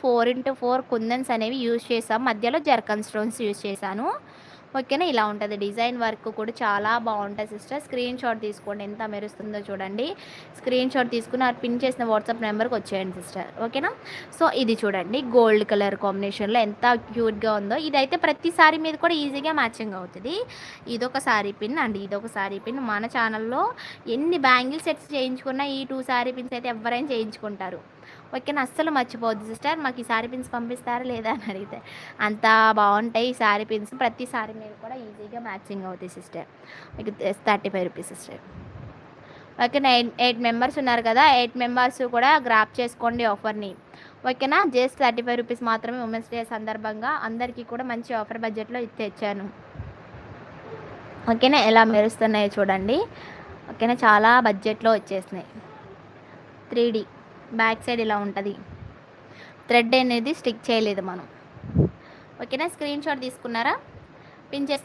4x4 కుందన్స్ అనేవి use చేసాం. మధ్యలో జర్కన్ స్టోన్స్ యూజ్ చేశాను. ఓకేనా, ఇలా ఉంటుంది. డిజైన్ వర్క్ కూడా చాలా బాగుంటుంది సిస్టర్. స్క్రీన్ షాట్ తీసుకోండి, ఎంత మెరుస్తుందో చూడండి. స్క్రీన్ షాట్ తీసుకుని ఆ పిన్ చేసిన వాట్సాప్ నెంబర్కి వచ్చేయండి సిస్టర్. ఓకేనా. సో ఇది చూడండి, గోల్డ్ కలర్ కాంబినేషన్లో ఎంత క్యూట్గా ఉందో. ఇదైతే ప్రతి సారీ మీద కూడా ఈజీగా మ్యాచింగ్ అవుతుంది. ఇదొక సారీ పిన్ అండ్ ఇదొక సారీ పిన్. మన ఛానల్లో ఎన్ని బ్యాంగిల్ సెట్స్ చేయించుకున్నా ఈ 2 సారీ పిన్స్ అయితే ఎవరైనా చేయించుకుంటారు. ఓకేనా, అస్సలు మర్చిపోవద్దు సిస్టర్. మాకు ఈ సారీ పిన్స్ పంపిస్తారా లేదా అని అడిగితే, అంత బాగుంటాయి ఈ సారీ పిన్స్. ప్రతి సారీ మీద కూడా ఈజీగా మ్యాచింగ్ అవుతాయి సిస్టర్. మీకు 35 రూపీస్ సిస్టర్. ఓకేనా, 8 మెంబర్స్ ఉన్నారు కదా, 8 మెంబర్స్ కూడా గ్రాప్ చేసుకోండి ఆఫర్ని. ఓకేనా, జస్ట్ 35 రూపీస్ మాత్రమే. ఉమెన్స్ డే సందర్భంగా అందరికీ కూడా మంచి ఆఫర్ బడ్జెట్లో తెచ్చాను. ఓకేనా, ఎలా మెరుస్తున్నాయో చూడండి. ఓకేనా, చాలా బడ్జెట్లో వచ్చేసినాయి. 3D బ్యాక్ సైడ్ ఇలా ఉంటుంది. థ్రెడ్ అనేది స్టిక్ చేయలేదు మనం. ఓకేనా, స్క్రీన్ షాట్ తీసుకున్నారా, పిన్ చేసి